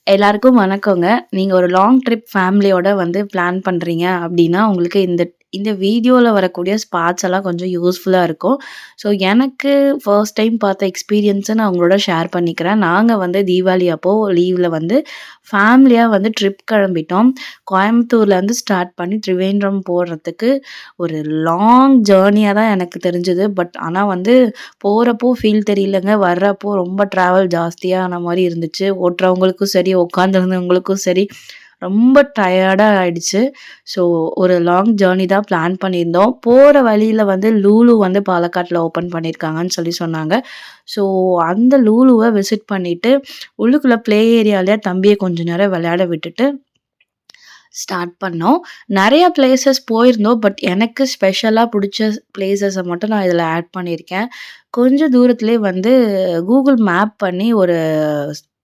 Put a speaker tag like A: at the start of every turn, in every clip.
A: எல்லாருக்கும் வணக்கங்க. நீங்க ஒரு லாங் ட்ரிப் ஃபேமிலியோட வந்து பிளான் பண்றீங்க அப்டின்னா, உங்களுக்கு இந்த இந்த வீடியோல வரக்கூடிய ஸ்பாட்ஸ் எல்லாம் கொஞ்சம் யூஸ்ஃபுல்லா இருக்கும். ஸோ எனக்கு ஃபர்ஸ்ட் டைம் பார்த்த எக்ஸ்பீரியன்ஸ நான் உங்களோட ஷேர் பண்ணிக்கிறேன். நாங்க வந்து தீபாவளி அப்போ லீவ்ல வந்து ஃபேமிலியா வந்து ட்ரிப் கிளம்பிட்டோம். கோயம்புத்தூர்லேருந்து ஸ்டார்ட் பண்ணி திரிவேண்ட்ரம் போறதுக்கு ஒரு லாங் ஜர்னியா தான் எனக்கு தெரிஞ்சது. பட் ஆனா வந்து போறப்போ ஃபீல் தெரியலங்க. வர்றப்போ ரொம்ப ட்ராவல் ஜாஸ்தியான மாரி இருந்துச்சு. ஓட்டுறவங்களுக்கும் சரி, உட்காந்துருந்தவங்களுக்கும் சரி, ரொம்ப டயர்டா ஆயிடுச்சு. ஸோ ஒரு லாங் ஜர்னி தான் பிளான் பண்ணியிருந்தோம். போற வழியில வந்து லூலு வந்து பாலக்காட்ல ஓப்பன் பண்ணியிருக்காங்கன்னு சொல்லி சொன்னாங்க. ஸோ அந்த லூலுவ விசிட் பண்ணிட்டு, உள்ளுக்குள்ள ப்ளே ஏரியால தம்பிய கொஞ்ச நேரம் விளையாட விட்டுட்டு ஸ்டார்ட் பண்ணோம். நெறைய பிளேஸஸ் போயிருந்தோம். பட் எனக்கு ஸ்பெஷலா புடிச்ச பிளேஸஸ மட்டும் நான் இதில ஆட் பண்ணியிருக்கேன். கொஞ்சம் தூரத்திலேயே வந்து கூகுள் மேப் பண்ணி ஒரு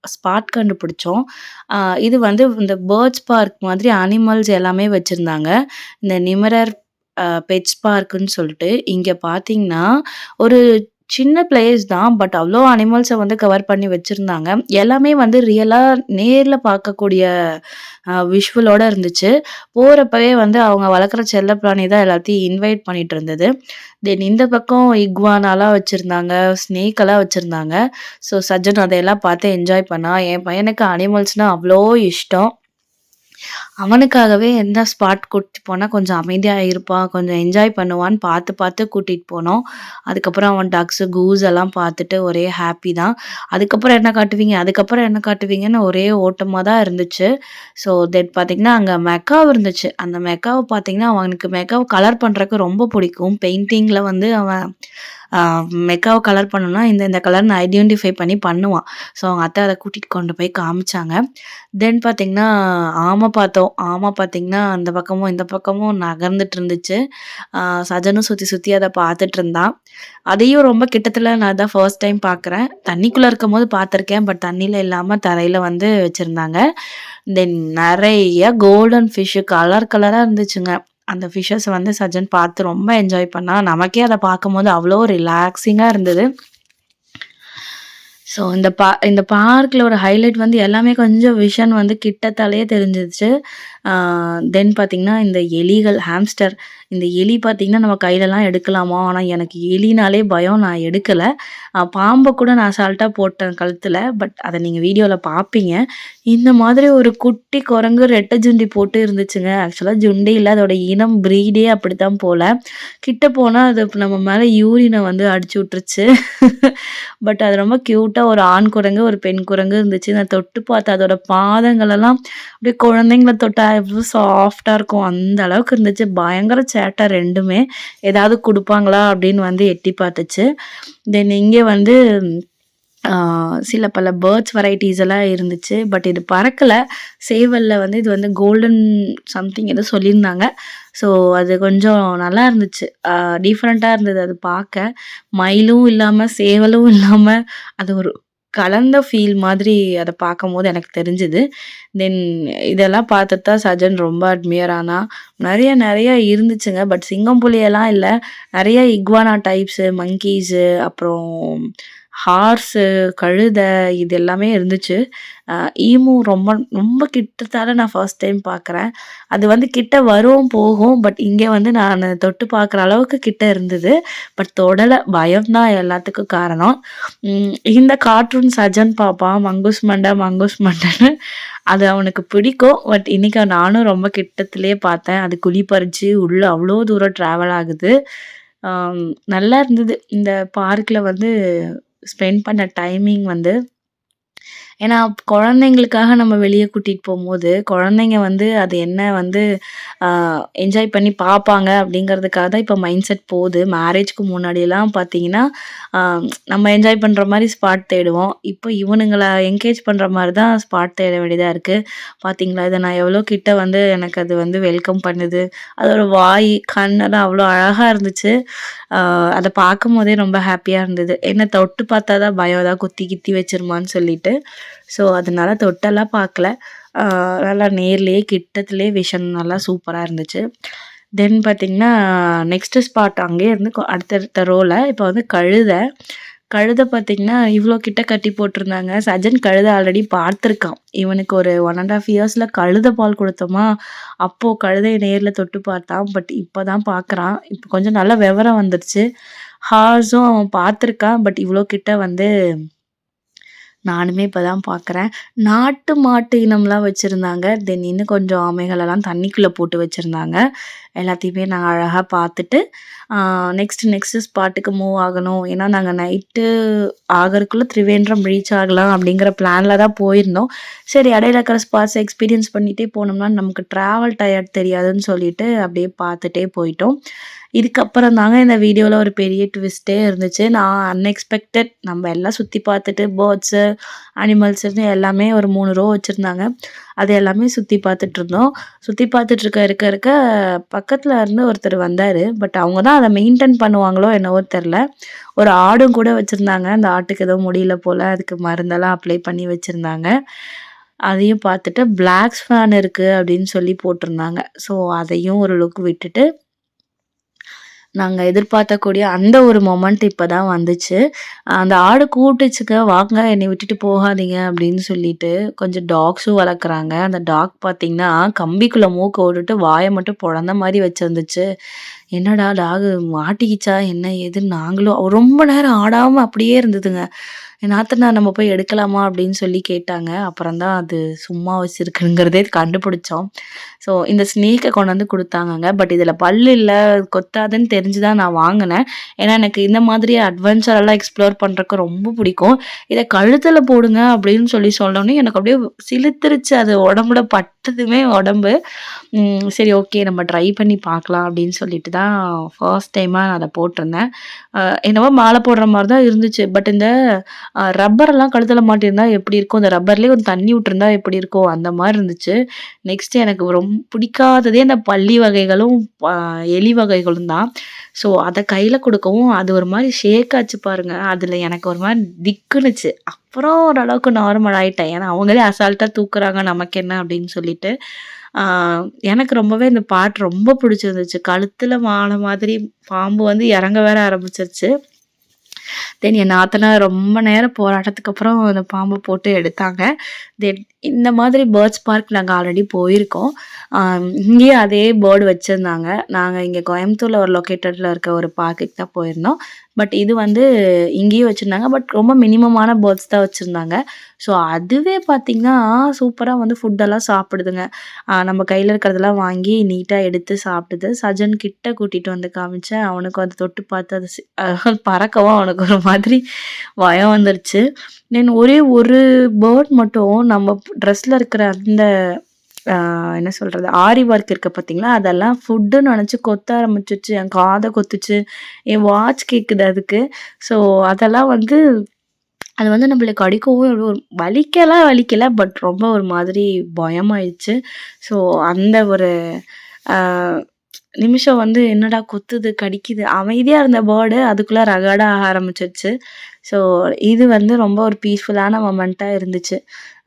A: ஸ்பாட் கண்டுபிடிச்சோம். அ இது வந்து இந்த பேர்ட்ஸ் பார்க் மாதிரி அனிமல்ஸ் எல்லாமே வச்சிருந்தாங்க. இந்த நிமரர் பெட்ஸ் பார்க்குன்னு சொல்லிட்டு, இங்க பார்த்தீங்கன்னா, ஒரு சின்ன பிளேஸ் தான். பட் அவ்ளோ அனிமல்ஸ வந்து கவர் பண்ணி வச்சிருந்தாங்க. எல்லாமே வந்து ரியலா நேர்ல பார்க்கக்கூடிய விஷுவலோட இருந்துச்சு. போறப்பவே வந்து அவங்க வளர்க்குற செல்லப்பிராணி தான் எல்லாத்தையும் இன்வைட் பண்ணிட்டு இருந்தது. தென் இந்த பக்கம் இக்வானாலாம் வச்சிருந்தாங்க, ஸ்னேக்கெல்லாம் வச்சிருந்தாங்க. ஸோ சஜ்ஜன் அதையெல்லாம் பார்த்து என்ஜாய் பண்ணான். என் பையனுக்கு அனிமல்ஸ்னா அவ்ளோ இஷ்டம். அவனுக்காகவே எந்த ஸ்பாட் கூட்டிட்டு போனா கொஞ்சம் அமைதியா இருப்பான், கொஞ்சம் என்ஜாய் பண்ணுவான்னு பார்த்து பார்த்து கூட்டிட்டு போனோம். அதுக்கப்புறம் அவன் டக்ஸு, கூஸ் எல்லாம் பார்த்துட்டு ஒரே ஹாப்பி தான். அதுக்கப்புறம் என்ன காட்டுவீங்க? அதுக்கப்புறம் என்ன காட்டுவீங்கன்னு ஒரே ஓட்டமா தான் இருந்துச்சு. ஸோ தென் பார்த்தீங்கன்னா, அங்க மெக்காவ் இருந்துச்சு. அந்த மெக்காவ பார்த்தீங்கன்னா, அவனுக்கு மெக்காவ் கலர் பண்றதுக்கு ரொம்ப பிடிக்கும். பெயிண்டிங்ல வந்து அவன் அ மெக்காவ கலர் பண்ணணும்னா, இந்த இந்த கலர்ன்னு ஐடென்டிஃபை பண்ணி பண்ணுவான். ஸோ அவங்க அத்தை அத கூட்டிட்டு கொண்டு போய் காமிச்சாங்க. தென் பார்த்தீங்கன்னா, ஆம பார்த்தோம். ஆமா பார்த்தீங்கன்னா, அந்த பக்கமும், இந்த பக்கமும் நகர்ந்துட்டு இருந்துச்சு. அ சஜனும் சுத்தி சுத்தி அத பார்த்துட்டு இருந்தான். அதையும் ரொம்ப கிட்டத்துல நான் இதான் ஃபர்ஸ்ட் டைம் பார்க்குறேன். தண்ணிக்குள்ள இருக்கும்போது பார்த்துருக்கேன். பட் தண்ணீல இல்லாம தரையில வந்து வச்சிருந்தாங்க. தென் நெறைய கோல்டன் ஃபிஷ் கலர் கலரா இருந்துச்சுங்க. அந்த ஃபிஷ்ஷஸ் வந்து சஜன் பார்த்து ரொம்ப என்ஜாய் பண்ணான். நமக்கே அத பார்க்கும்போது அவ்ளோ ரிலாக்ஸிங்கா இருந்தது. ஸோ இந்த பார்க்ல ஒரு ஹைலைட் வந்து எல்லாமே கொஞ்சம் விஷன் வந்து கிட்டத்தாலயே தெரிஞ்சிருச்சு. ஆ தென் பார்த்தீங்கன்னா, இந்த எலிகள், ஹாம்ஸ்டர் இந்த எலி பார்த்தீங்கன்னா, நம்ம கையிலலாம் எடுக்கலாமா? ஆனா எனக்கு எலினாலே பயம். நான் எடுக்கல. பாம்ப கூட நான் அசால்ட்டா போட்டேன் கழுத்துல. பட் அத நீங்க வீடியோல பார்ப்பீங்க. இந்த மாதிரி ஒரு குட்டி குரங்கு ரெட்டை ஜுண்டி போட்டு இருந்துச்சுங்க. ஆக்சுவலா ஜுண்டி இல்ல. அதோட இனம் ப்ரீடே அப்படித்தான் போல. கிட்ட போனா அது நம்ம மேல யூரின வந்து அடிச்சு விட்டுருச்சு. பட் அது ரொம்ப கியூட்டா ஒரு ஆண் குரங்கு, ஒரு பெண் குரங்கு இருந்துச்சு. நான் தொட்டு பார்த்தேன். அதோட பாதங்களெல்லாம் அப்படியே குழந்தைங்கள தொட்டா எவ்ளோ சாஃப்ட்டா இருக்கும். அந்த அளவுக்கு இருந்துச்சு. பயங்கர சேட்டை 2மே. ஏதாவது குடுப்பாங்களா அப்படின்னு வந்து எட்டி பார்த்துச்சு. தென் இங்க வந்து ஆ சில பல பேர்ட்ஸ் வெரைட்டீஸ் எல்லாம் இருந்துச்சு. பட் இது பறக்கல. சேவல்ல வந்து இது வந்து கோல்டன் சம்திங் ஏதோ சொல்லியிருந்தாங்க. ஸோ அது கொஞ்சம் நல்லா இருந்துச்சு. டிஃப்ரெண்ட்டா இருந்தது அது பார்க்க. மயிலும் இல்லாம, சேவலும் இல்லாம அது ஒரு கலந்த ஃபீல் மாதிரி அத பார்க்கும்போது எனக்கு தெரிஞ்சது. தென் இதெல்லாம் பார்த்துட்டு தான் சஜன் ரொம்ப அட்மியர் ஆனான். நெறைய நெறைய இருந்துச்சுங்க. பட் சிங்கம், புலியெல்லாம் இல்ல. நெறைய இக்வானா டைப்ஸு, மங்கீஸு அப்புறம் ஹார்ஸு, கழுதை இது எல்லாமே இருந்துச்சு. அ ஈமு ரொம்ப ரொம்ப கிட்டத்தால நான் ஃபர்ஸ்ட் டைம் பார்க்குறேன். அது வந்து கிட்ட வரும், போகும். பட் இங்க வந்து நானு தொட்டு பார்க்குற அளவுக்கு கிட்ட இருந்தது. பட் தொடல. பயம் தான் எல்லாத்துக்கும் காரணம். இந்த கார்ட்டூன் சஜன் பார்ப்பான். மங்கூஸ் மண்டை, மங்கூஸ் மண்டைன்னு. அது அவனுக்கு பிடிக்கும். பட் இன்னைக்கு நானும் ரொம்ப கிட்டத்திலேயே பார்த்தேன். அது குழி பறிச்சு உள்ள அவ்ளோ தூரம் ட்ராவல் ஆகுது. ஆம் நல்லா இருந்தது. இந்த பார்க்ல வந்து ஸ்பெண்ட் பண்ண டைமிங் வந்து ஏன்னா, குழந்தைங்களுக்காக நம்ம வெளிய கூட்டிட்டு போம்போது, குழந்தைங்க வந்து அது என்ன வந்து அ என்ஜாய் பண்ணி பார்ப்பாங்க அப்படிங்கிறதுக்காக தான் இப்ப மைண்ட் செட் போது. மேரேஜ்க்கு முன்னாடிலாம் பார்த்தீங்கன்னா, அ நம்ம என்ஜாய் பண்ற மாரி ஸ்பாட் தேடுவோம். இப்போ இவனுங்கள என்கேஜ் பண்ற மாரி தான் ஸ்பாட் தேட வேண்டியதா இருக்கு. பார்த்தீங்களா, இத நான் எவ்வளோ கிட்ட வந்து எனக்கு அது வந்து வெல்கம் பண்ணுது. அதோட வாய், கண்ணெல்லாம் அவ்வளோ அழகா இருந்துச்சு. அ அத பார்க்கும்போதே ரொம்ப ஹேப்பியா இருந்தது. என்ன தொட்டு பார்த்தா தான் பயம் ஏதாவது குத்தி கித்தி வச்சுருமான்னு சொல்லிட்டு. ஸோ அதனால தொட்டெல்லாம் பார்க்கல. அ நல்லா நேர்லயே கிட்டத்திலேயே விஷன் நல்லா சூப்பரா இருந்துச்சு. தென் பார்த்தீங்கன்னா, நெக்ஸ்ட் ஸ்பாட் அங்கேயே இருந்து அடுத்தடுத்த ரோல இப்போ வந்து கழுத. கழுத பார்த்தீங்கன்னா, இவ்ளோ கிட்ட கட்டி போட்டிருந்தாங்க. சஜன் கழுத ஆல்ரெடி பார்த்துருக்கான். இவனுக்கு ஒரு 1 1/2 இயர்ஸ்ல கழுத பால் குடுத்தோமா, அப்போ கழுதைய நேர்ல தொட்டு பார்த்தான். பட் இப்ப தான் பார்க்குறான். இப்ப கொஞ்சம் நல்லா விவரம் வந்துருச்சு. ஹார்ஸும் அவன் பார்த்துருக்கான். பட் இவ்ளோ கிட்ட வந்து நானுமே இப்ப தான் பார்க்குறேன். நாட்டு மாட்டு இனம்லாம் வச்சிருந்தாங்க. தென் இன்னும் கொஞ்சம் ஆமைகளெல்லாம் தண்ணிக்குள்ள போட்டு வச்சிருந்தாங்க. எல்லாத்தையுமே நாங்க அழகா பார்த்துட்டு, நெக்ஸ்ட் ஸ்பாட்டுக்கு மூவ் ஆகணும். ஏன்னா, நாங்க நைட்டு ஆகறக்குள்ள திரிவேண்ட்ரம் ரீச் ஆகலாம் அப்படிங்கிற பிளான்ல தான் போயிருந்தோம். சரி இடையில இருக்கிற ஸ்பாட்ஸ எக்ஸ்பீரியன்ஸ் பண்ணிட்டே போனோம்னா, நமக்கு ட்ராவல் டயர்ட் தெரியாதுன்னு சொல்லிட்டு அப்படியே பார்த்துட்டே போயிட்டோம். இதுக்கப்புறம் தாங்க இந்த வீடியோல ஒரு பெரிய ட்விஸ்ட்டே இருந்துச்சு. நான் அன்எக்ஸ்பெக்டட் நம்ம எல்லாம் சுத்தி பார்த்துட்டு பேர்ட்ஸு, அனிமல்ஸ்ன்னு எல்லாமே ஒரு 3 ரோ வச்சிருந்தாங்க. அது எல்லாமே சுத்தி பார்த்துட்ருந்தோம். சுத்தி பார்த்துட்டு இருக்க பக்கத்துல இருந்து ஒருத்தர் வந்தாரு. பட் அவங்க தான் அத மெயின்டெயின் பண்ணுவாங்களோ என்னவோ தெர்ல. ஒரு ஆடும் கூட வச்சிருந்தாங்க. அந்த ஆட்டுக்கு ஏதோ முடியல போல. அதுக்கு மருந்தெல்லாம் அப்ளை பண்ணி வச்சிருந்தாங்க. அதையும் பார்த்துட்டு பிளாக் ஸ்வான் இருக்கு அப்படின்னு சொல்லி போட்டிருந்தாங்க. ஸோ அதையும் ஒரு லுக் விட்டுட்டு நாங்க எதிர்பார்க்கக்கூடிய அந்த ஒரு மொமெண்ட் இப்ப தான் வந்துச்சு. அந்த ஆடு கூப்பிட்டுச்சுங்க, "வாங்க என்னைய விட்டுட்டு போகாதீங்க" அப்படின்னு சொல்லிட்டு. கொஞ்சம் டாக்ஸும் வளர்க்குறாங்க. அந்த டாக் பார்த்தீங்கன்னா, கம்பிக்குள்ள மூக்க விட்டுட்டு வாய மட்டும் பொளந்த மாரி வச்சிருந்துச்சு. என்னடா டாகு மாட்டிக்கிச்சா என்ன ஏதுன்னு நாங்களும் ரொம்ப நேரம் ஆடாம அப்படியே இருந்ததுங்க. என் நாத்தனார் நம்ம போய் எடுக்கலாமா அப்படின்னு சொல்லி கேட்டாங்க. அப்புறம் தான் அது சும்மா வச்சிருக்குங்கிறதே கண்டுபிடிச்சோம். ஸோ இந்த ஸ்னேக்க கொண்டு வந்து குடுத்தாங்கங்க. பட் இதில பல்லு இல்ல, கொத்தாதுன்னு தெரிஞ்சு தான் நான் வாங்குனேன். ஏன்னா எனக்கு இந்த மாதிரி அட்வென்ச்சர் எக்ஸ்ப்ளோர் பண்றதுக்கு ரொம்ப பிடிக்கும். இத கழுத்துல போடுங்க அப்படின்னு சொல்லி சொன்னோனே எனக்கு அப்படியே சிலுத்துருச்சு. அது உடம்புல பட்டதுமே உடம்பு. சரி ஓகே நம்ம ட்ரை பண்ணி பார்க்கலாம் அப்படின்னு சொல்லிட்டு தான் ஃபர்ஸ்ட் டைமா நான் அத போட்டிருந்தேன். என்னவோ மாலை போடுற மாரி தான் இருந்துச்சு. பட் இந்த ரப்பரெல்லாம் கழுத்துல மாட்டியிருந்தா எப்படி இருக்கும்? அந்த ரப்பர்லேயே கொஞ்சம் தண்ணி விட்டுருந்தா எப்படி இருக்கும்? அந்த மாரி இருந்துச்சு. நெக்ஸ்ட் எனக்கு ரொம்ப பிடிக்காததே அந்த பல்லி வகைகளும், எலி வகைகளும் தான். ஸோ அத கையில குடுக்கவும், அது ஒரு மாரி ஷேக் ஆச்சு பாருங்க. அதுல எனக்கு ஒரு மாரி திக்குனுச்சு. அப்புறம் ஓரளவுக்கு நார்மல் ஆயிட்டேன். ஏன்னா அவங்களே அசால்ட்டா தூக்குறாங்க நமக்கு என்ன அப்படின்னு சொல்லிட்டு. ஆ எனக்கு ரொம்பவே இந்த பாட்டு ரொம்ப பிடிச்சிருந்துச்சு. கழுத்துல மால மாதிரி பாம்பு வந்து இறங்க வேற ஆரம்பிச்சிருச்சு. தென் என் நாத்தனார் ரொம்ப நேரம் போராட்டத்துக்கு அப்புறம் அந்த பாம்ப போட்டு எடுத்தாங்க. தென் இந்த மாதிரி பேர்ட்ஸ் பார்க் நாங்க ஆல்ரெடி போயிருக்கோம். இங்கேயும் அதே பேர்டு வச்சிருந்தாங்க. நாங்க இங்க கோயம்புத்தூர்ல ஒரு லொக்கேட்டட்ல இருக்க ஒரு பார்க்குக்கு தான் போயிருந்தோம். பட் இது வந்து இங்கேயும் வச்சிருந்தாங்க. பட் ரொம்ப மினிமமான பேர்ட்ஸ் தான் வச்சிருந்தாங்க. ஸோ அதுவே பார்த்தீங்கன்னா, சூப்பரா வந்து ஃபுட்டெல்லாம் சாப்பிடுதுங்க. நம்ம கையில இருக்கிறதெல்லாம் வாங்கி நீட்டா எடுத்து சாப்பிடுது. சஜன் கிட்ட கூட்டிட்டு வந்து காமிச்சேன். அவனுக்கு அத தொட்டு பார்த்து அது பறக்கவும் அவனுக்கு ஒரு மாதிரி பயம் வந்துருச்சு. தென் ஒரே ஒரு பேர்ட் மட்டும் நம்ம ட்ரெஸ்ல இருக்கிற அந்த என்ன சொல்றது? ஆரி ஒர்க் இருக்கு பார்த்தீங்களா? அதெல்லாம் ஃபுட்டுன்னு நெனச்சு கொத்த ஆரம்பிச்சுருச்சு. என் காத கொத்துச்சு. என் வாட்ச் கேக்குது அதுக்கு. ஸோ அதெல்லாம் வந்து அது வந்து நம்மள கடிக்கவும் ஒரு வலிக்கலாம் வலிக்கல. பட் ரொம்ப ஒரு மாதிரி பயமாயிருச்சு. ஸோ அந்த ஒரு அ நிமிஷம் வந்து என்னடா கொத்துது, கடிக்குது. அமைதியா இருந்த பேர்டு அதுக்குள்ள ரகட ஆக ஆரம்பிச்சுருச்சு. ஸோ இது வந்து ரொம்ப ஒரு பீஸ்ஃபுல்லான மொமெண்ட்டா இருந்துச்சு.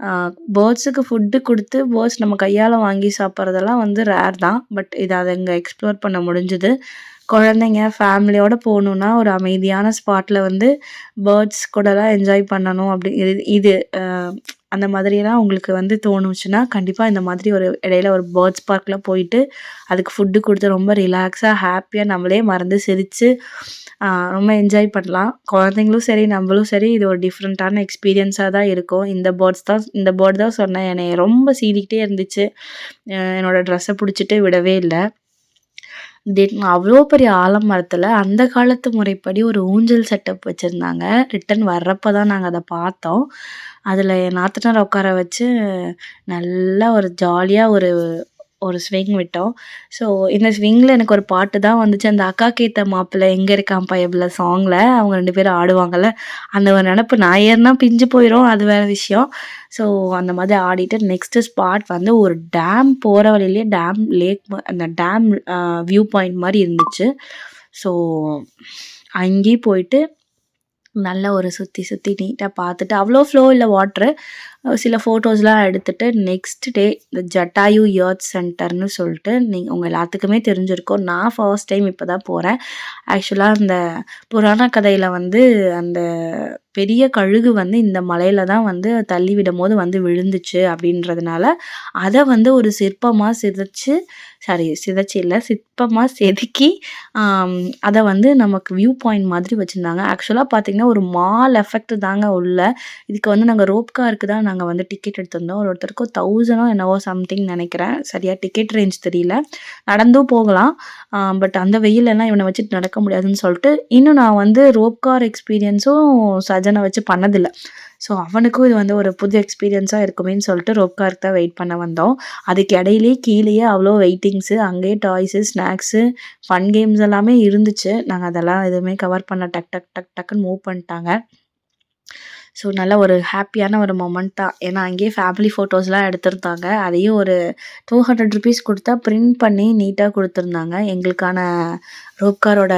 A: அ பேர்ட்ஸுக்கு ஃபுட்டு குடுத்து பேர்ட்ஸ் நம்ம கையால வாங்கி சாப்பிட்றதெல்லாம் வந்து ரேர் தான். பட் இத அத இங்க எக்ஸ்ப்ளோர் பண்ண முடிஞ்சது. குழந்தைங்க ஃபேமிலியோட போணும்னா, ஒரு அமைதியான ஸ்பாட்ல வந்து பேர்ட்ஸ் கூடலாம் என்ஜாய் பண்ணணும் அப்படி இது இது அந்த மாதிரியெல்லாம் உங்களுக்கு வந்து தோணுச்சுன்னா, கண்டிப்பா இந்த மாதிரி ஒரு இடையில ஒரு பேர்ட்ஸ் பார்க்ல போயிட்டு, அதுக்கு ஃபுட்டு குடுத்து ரொம்ப ரிலாக்ஸா, ஹேப்பியா நம்மளே மறந்து சிரிச்சு, ரொம்ப என்ஜாய் பண்ணலாம். குழந்தைங்களும் சரி, நம்மளும் சரி, இது ஒரு டிஃப்ரெண்ட்டான எக்ஸ்பீரியன்ஸா தான் இருக்கும். இந்த பேர்ட் தான் சொன்னேன். என்னைய ரொம்ப சீறிக்கிட்டே இருந்துச்சு. என்னோட ட்ரெஸ்ஸ புடிச்சுட்டு விடவே இல்ல. தென் அவ்ளோ பெரிய ஆலமரத்துல அந்த காலத்து முறைப்படி ஒரு ஊஞ்சல் செட்டப் வச்சிருந்தாங்க. ரிட்டர்ன் வர்றப்ப தான் நாங்க அத பார்த்தோம். அதுல என் நாத்தனார உட்கார வச்சு நல்லா ஒரு ஜாலியா ஒரு ஒரு ஸ்விங் விட்டோம். ஸோ இந்த ஸ்விங்ல எனக்கு ஒரு பாட்டு தான் வந்துச்சு. அந்த "அக்காக்கு ஏத்த மாப்பிள்ளை எங்க இருக்கான் பயபுல" சாங்ல அவங்க 2 பேரும் ஆடுவாங்கல்ல. அந்த ஒரு நெனப்பு நான் ஏறுனா பிஞ்சு போயிரும். அது வேற விஷயம். ஸோ அந்த மாதிரி ஆடிட்டு நெக்ஸ்ட் ஸ்பாட் வந்து ஒரு டேம் போற வழியிலேயே டேம் லேக் அந்த டேம் வியூ பாயிண்ட் மாரி இருந்துச்சு. ஸோ அங்கேயும் போயிட்டு நல்லா ஒரு சுத்தி சுத்தி நீட்டா பார்த்துட்டு அவ்வளோ ஃப்ளோ இல்ல வாட்டரு. சில ஃபோட்டோஸ்லாம் எடுத்துட்டு நெக்ஸ்ட் டே இந்த ஜட்டாயு எர்த் சென்டர்ன்னு சொல்லிட்டு உங்கள் எல்லாத்துக்குமே தெரிஞ்சிருக்கும். நான் ஃபர்ஸ்ட் டைம் இப்போ தான் போகிறேன். ஆக்சுவலாக அந்த புராண கதையில் வந்து அந்த பெரிய கழுகு வந்து இந்த மலையில தான் வந்து தள்ளி விடும்போது வந்து விழுந்துச்சு அப்படின்றதுனால அதை வந்து ஒரு சிற்பமாக சிதைச்சு இல்லை சிற்பமாக செதுக்கி அதை வந்து நமக்கு வியூ பாயிண்ட் மாதிரி வச்சுருந்தாங்க. ஆக்சுவலாக பார்த்தீங்கன்னா ஒரு மால் எஃபெக்ட் தாங்க உள்ள. இதுக்கு வந்து நாங்கள் ரோப் காருக்கு தான் நாங்கள் வந்து டிக்கெட் எடுத்திருந்தோம். ஒருத்தருக்கும் 1000 என்னவோ சம்திங் நினைக்கிறேன். சரியாக டிக்கெட் ரேஞ்ச் தெரியல. நடந்தும் போகலாம். பட் அந்த வெயிலெல்லாம் இவனை வச்சுட்டு நடக்க முடியாதுன்னு சொல்லிட்டு இன்னும் நான் வந்து ரோப் கார் எக்ஸ்பீரியன்ஸும் சஜனை வச்சு பண்ணதில்லை. ஸோ அவனுக்கும் இது வந்து ஒரு புது எக்ஸ்பீரியன்ஸாக இருக்குமேன்னு சொல்லிட்டு ரோப் காருக்கு தான் வெயிட் பண்ண வந்தோம். அதுக்கு இடையிலேயே கீழேயே அவ்வளோ வெயிட்டிங்ஸு, அங்கேயே டாய்ஸு, ஸ்நாக்ஸு, ஃபன் கேம்ஸ் எல்லாமே இருந்துச்சு. நாங்கள் அதெல்லாம் எதுவுமே கவர் பண்ண டக்குன்னு மூவ் பண்ணிட்டாங்க. ஸோ நல்ல ஒரு ஹாப்பியான ஒரு மொமெண்ட் தான். ஏன்னா அங்கேயே ஃபேமிலி ஃபோட்டோஸ்லாம் எடுத்திருந்தாங்க. அதையும் ஒரு ₹200 கொடுத்தா பிரிண்ட் பண்ணி நீட்டாக கொடுத்துருந்தாங்க. எங்களுக்கான ரோப் காரோட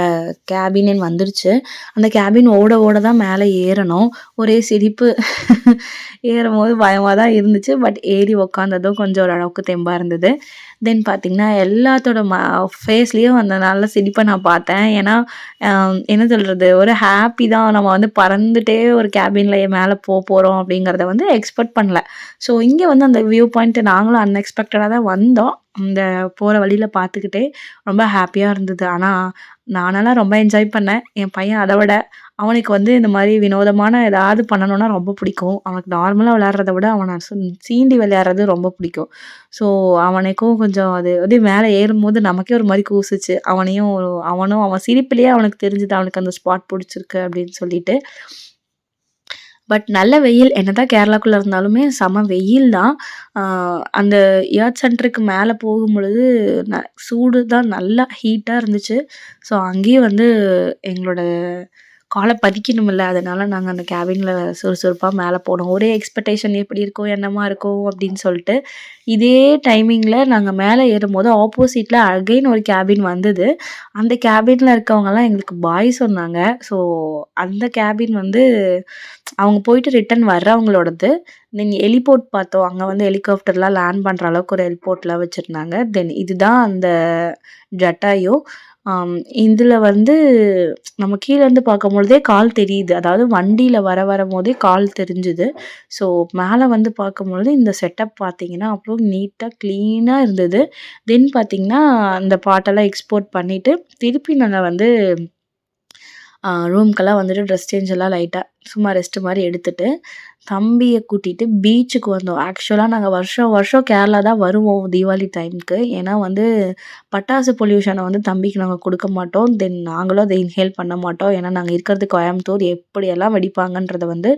A: கேபின் வந்துருச்சு. அந்த கேபின் ஓட தான் மேலே ஏறணும். ஒரே சிரிப்பு. ஏறும்போது பயமாக தான் இருந்துச்சு. பட் ஏறி உக்காந்ததும் கொஞ்சம் ஓரளவுக்கு தெம்பா இருந்தது. தென் பார்த்தீங்கன்னா எல்லாத்தோட ஃபேஸ்லேயும் அந்த நல்ல சிரிப்பை நான் பார்த்தேன். ஏன்னா என்ன சொல்கிறது, ஒரு ஹாப்பி தான். நம்ம வந்து பறந்துட்டே ஒரு கேபினில் மேலே போகிறோம் அப்படிங்கிறத வந்து எக்ஸ்பெக்ட் பண்ணல. ஸோ இங்கே வந்து அந்த வியூ பாயிண்ட் நாங்களும் அன்எக்ஸ்பெக்டடாக தான் வந்தோம். இந்த போகிற வழியில் பார்த்துக்கிட்டே ரொம்ப ஹாப்பியாக இருந்தது. ஆனால் நானெல்லாம் ரொம்ப என்ஜாய் பண்ணேன். என் பையன் அதை விட அவனுக்கு வந்து இந்த மாதிரி வினோதமான ஏதாவது பண்ணணும்னா ரொம்ப பிடிக்கும். அவனுக்கு நார்மலாக விளையாடுறத விட அவனை சீண்டி விளையாடுறது ரொம்ப பிடிக்கும். ஸோ அவனுக்கும் கொஞ்சம் அது அப்படியே மேலே ஏறும்போது நமக்கே ஒரு மாதிரி கூசுச்சு. அவனும் அவன் சிரிப்பிலேயே அவனுக்கு தெரிஞ்சுது அவனுக்கு அந்த ஸ்பாட் பிடிச்சிருக்கு அப்படின்னு சொல்லிட்டு. பட் நல்ல வெயில். என்னதான் கேரளாக்குள்ள இருந்தாலுமே செம வெயில் தான். அந்த எர்த் சென்டருக்கு மேலே போகும்பொழுது சூடு தான், நல்லா ஹீட்டாக இருந்துச்சு. ஸோ அங்கேயும் வந்து எங்களோட காலை பதிக்கணுமில்ல, அதனால நாங்கள் அந்த கேபினில் சுறுசுறுப்பாக மேலே போனோம். ஒரே எக்ஸ்பெக்டேஷன் எப்படி இருக்கும், என்னமா இருக்கும் அப்படின்னு சொல்லிட்டு. இதே டைமிங்கில் நாங்கள் மேலே ஏறும்போது ஆப்போசிட்டில் அகைன் ஒரு கேபின் வந்தது. அந்த கேபினில் இருக்கவங்கலாம் எங்களுக்கு பாய் சொன்னாங்க. ஸோ அந்த கேபின் வந்து அவங்க போயிட்டு ரிட்டர்ன் வர்றவங்களோடது. தென் ஹெலிபோர்ட் பார்த்தோம். அங்கே வந்து ஹெலிகாப்டர்லாம் லேண்ட் பண்ணுற அளவுக்கு ஒரு ஹெலிபோர்ட்லாம் வச்சுருந்தாங்க. தென் இதுதான் அந்த ஜட்டாயு. இதில் வந்து நம்ம கீழேருந்து பார்க்கும்பொழுதே கால் தெரியுது. அதாவது வண்டியில் வரும்போதே கால் தெரிஞ்சுது. ஸோ மேலே வந்து பார்க்கும்பொழுது இந்த செட்டப் பார்த்தீங்கன்னா அவ்வளோ நீட்டாக க்ளீனாக இருந்தது. தென் பார்த்தீங்கன்னா அந்த பாட்டெல்லாம் எக்ஸ்போர்ட் பண்ணிவிட்டு திருப்பி நாங்கள் வந்து ரூம்க்கெல்லாம் வந்துட்டு ட்ரெஸ் சேஞ்ச் எல்லாம் லைட்டாக சும்மா ரெஸ்ட்டு மாதிரி எடுத்துட்டு தம்பியை கூட்டிகிட்டு பீச்சுக்கு வந்தோம். ஆக்சுவலாக நாங்கள் வருஷம் கேரளா தான் வருவோம் தீபாவளி டைமுக்கு. ஏன்னா வந்து பட்டாசு பொல்யூஷனை வந்து தம்பிக்கு நாங்கள் கொடுக்க மாட்டோம். தென் நாங்களும் அதை இன்ஹேல் பண்ண மாட்டோம். ஏன்னா நாங்கள் இருக்கிறது கோயம்புத்தூர், எப்படியெல்லாம் வெடிப்பாங்கன்றதை வந்து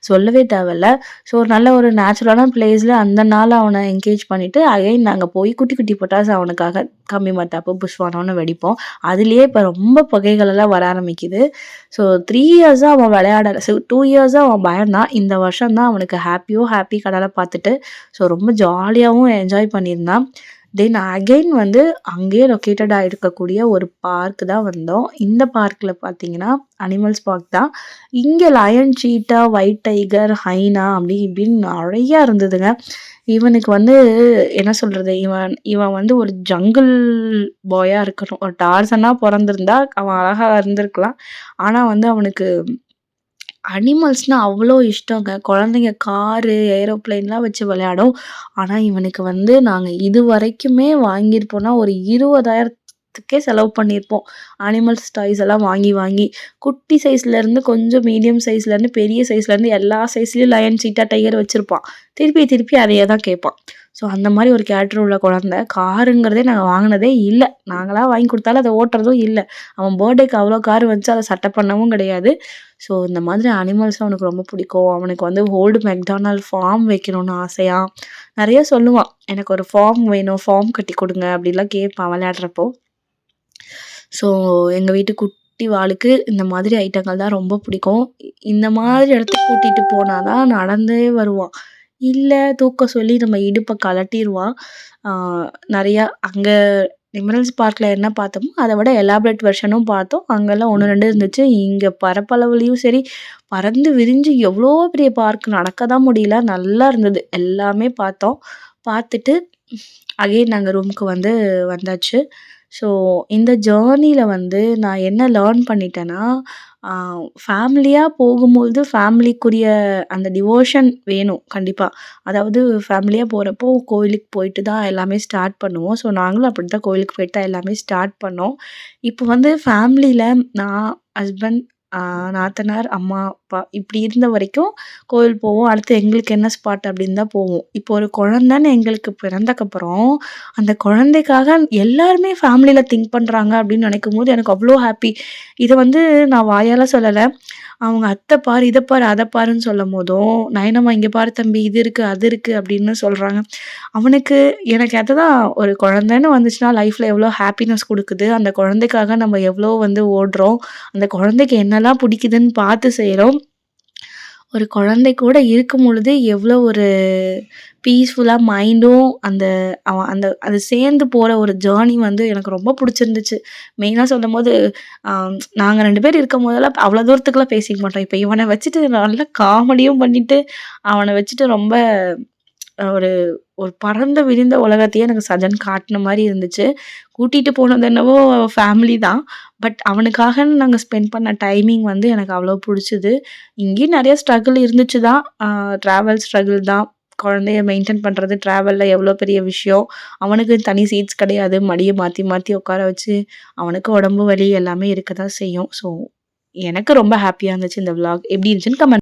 A: சொல்லவே தேவையில்ல. ஸோ ஒரு நல்ல ஒரு நேச்சுரலான பிளேஸில் அந்த நாள் அவனை என்கேஜ் பண்ணிவிட்டு அகைன் நாங்கள் போய் குட்டி குட்டி பட்டாசு அவனுக்காக கம்பி மத்தாப்பு புஷ்வானம்னு வெடிப்போம். அதுலேயே இப்போ ரொம்ப புகைகளெல்லாம் வர ஆரம்பிக்குது. ஸோ 3 இயர்ஸாக அவன் விளையாடலை. ஸோ 2 இயர்ஸாக அவன் பயந்தான். இந்த வருஷம் தான் அவனுக்கு ஹாப்பி கடலை பார்த்துட்டு ஸோ ரொம்ப ஜாலியாகவும் என்ஜாய் பண்ணியிருந்தான். தென் அகைன் வந்து அங்கேயே லொக்கேட்டடாக இருக்கக்கூடிய ஒரு பார்க் தான் வந்தோம். இந்த பார்க்கில் பார்த்தீங்கன்னா அனிமல்ஸ் பார்க் தான். இங்கே லயன், சீட்டா, ஒயிட் டைகர், ஹைனா அப்படி இப்படின்னு நிறையா இருந்ததுங்க. இவனுக்கு வந்து என்ன சொல்கிறது, இவன் வந்து ஒரு ஜங்கிள் பாயாக இருக்கணும். ஒரு டார்சனாக பிறந்திருந்தா அவன் அழகாக இருந்திருக்கலாம். ஆனால் வந்து அவனுக்கு அனிமல்ஸ்னால் அவ்வளோ இஷ்டங்க. குழந்தைங்க காரு, ஏரோப்ளேன்லாம் வச்சு விளையாடும். ஆனால் இவனுக்கு வந்து நாங்கள் இது வரைக்குமே வாங்கியிருப்போம்னா ஒரு 20,000த்துக்கே செலவு பண்ணியிருப்போம். அனிமல்ஸ் டாய்ஸ் எல்லாம் வாங்கி குட்டி சைஸ்லேருந்து கொஞ்சம் மீடியம் சைஸ்லேருந்து பெரிய சைஸ்லேருந்து எல்லா சைஸ்லேயும் லயன், சீட்டா, டைகர் வச்சுருப்பான். திருப்பி அதையே தான் கேட்பான். ஸோ அந்த மாதிரி ஒரு கேரக்டர் உள்ள குழந்தை. காருங்கிறதே நாங்கள் வாங்கினதே இல்லை. நாங்களாக வாங்கி கொடுத்தாலும் அதை ஓட்டுறதும் இல்லை. அவன் பர்த்டேக்கு அவ்வளோ கார் வந்துச்சு, அதை சட்டை பண்ணவும் கிடையாது. ஸோ இந்த மாதிரி அனிமல்ஸ் அவனுக்கு ரொம்ப பிடிக்கும். அவனுக்கு வந்து ஓல்டு மெக்டானல்ட் ஃபார்ம் வைக்கணும்னு ஆசையாக நிறைய சொல்லுவான். எனக்கு ஒரு ஃபார்ம் வேணும், ஃபார்ம் கட்டி கொடுங்க அப்படிலாம் கேட்பான் விளையாடுறப்போ. ஸோ எங்கள் வீட்டு குட்டி வாளுக்கு இந்த மாதிரி ஐட்டங்கள் தான் ரொம்ப பிடிக்கும். இந்த மாதிரி இடத்துக்கு கூட்டிகிட்டு போனால் தான் நடந்தே வருவான். இல்லை தூக்க சொல்லி நம்ம இடுப்பை கழட்டிடுவான். நிறையா அங்கே எமரல்ஸ் பார்க்ல என்ன பார்த்தோமோ, அத விட எலாபரேட் வெர்ஷனும் பார்த்தோம். அங்கலாம் 1, 2 இருந்துச்சு. இங்க பரப்பளவுலயும் சரி, பறந்து விரிஞ்சு எவ்ளோ பெரிய பார்க் நடக்க தான் முடியல. நல்லா இருந்தது. எல்லாமே பார்த்தோம். பார்த்துட்டு அகைன் நாங்க ரூமுக்கு வந்தாச்சு. ஸோ இந்த ஜர்னில நான் என்ன லேர்ன் பண்ணிட்டேன்னா, ஆ ஃபேமிலியா போகும்பொழுது ஃபேமிலிக்குரிய அந்த டிவோஷன் வேணும் கண்டிப்பா. அதாவது ஃபேமிலியா போறப்போ கோயிலுக்கு போயிட்டு தான் எல்லாமே ஸ்டார்ட் பண்ணுவோம். ஸோ நாங்களும் அப்படித்தான் கோயிலுக்கு போயிட்டு தான் எல்லாமே ஸ்டார்ட் பண்ணோம். இப்போ ஃபேமிலில நான், ஹஸ்பண்ட், நாத்தனார், அம்மா, அப்பா இப்படி இருந்த வரைக்கும் கோவில் போவோம். அடுத்து எங்களுக்கு என்ன ஸ்பாட் அப்படின்னு தான் போவோம். இப்போ ஒரு குழந்தைன்னு எங்களுக்கு பிறந்தக்கப்புறம், அந்த குழந்தைக்காக எல்லாருமே ஃபேமிலில திங்க் பண்றாங்க அப்படின்னு நினைக்கும்போது எனக்கு அவ்ளோ ஹாப்பி. இத நான் வாயால சொல்லல. அவங்க அத்த பாரு, இத பாரு, அத பாருன்னு சொல்லும்போதும், "நயனம்மா இங்க பாரு தம்பி, இது இருக்கு, அது இருக்கு" அப்படின்னு சொல்றாங்க. அவனுக்கு எனக்கு அதுதான் ஒரு குழந்தைன்னு வந்துச்சுன்னா லைஃப்ல எவ்வளோ ஹாப்பினஸ் குடுக்குது. அந்த குழந்தைக்காக நம்ம எவ்வளோ ஓடுறோம். அந்த குழந்தைக்கு என்னலாம் பிடிக்குதுன்னு பார்த்து செய்றோம். ஒரு குழந்தை கூட இருக்கும் பொழுது எவ்வளோ ஒரு பீஸ்ஃபுல்லா மைண்டும் அந்த அவன் அது சேர்ந்து போற ஒரு ஜர்னி எனக்கு ரொம்ப புடிச்சிருந்துச்சு. மெயினா சொல்லும்போது, அ நாங்க 2 பேர் இருக்கும்போதெல்லாம் அவ்வளோ தூரத்துக்குலாம் பேசிக்க மாட்டோம். இப்ப இவன வச்சுட்டு நல்லா காமெடியும் பண்ணிட்டு, அவன வச்சுட்டு ரொம்ப ஒரு ஒரு பரந்து விரிந்த உலகத்தையே எனக்கு சஜன் காட்டுன மாரி இருந்துச்சு. கூட்டிட்டு போனது என்னவோ ஃபேமிலி தான். பட் அவனுக்காகன்னு நாங்க ஸ்பெண்ட் பண்ண டைமிங் எனக்கு அவ்வளோ புடிச்சது. இங்கேயும் நெறைய ஸ்ட்ரகிள் இருந்துச்சு தான். ட்ராவல் ஸ்ட்ரகிள் தான். குழந்தைய மெயின்டெயின் பண்றது ட்ராவல்ல எவ்வளோ பெரிய விஷயம். அவனுக்கு தனி சீட்ஸ் கிடையாது. மடிய மாத்தி மாத்தி உட்கார வச்சு, அவனுக்கு உடம்பு வலி எல்லாமே இருக்க தான் செய்யும். ஸோ எனக்கு ரொம்ப ஹேப்பியா இருந்துச்சு இந்த விளாக். எப்படி இருந்துச்சுன்னு கமெண்ட்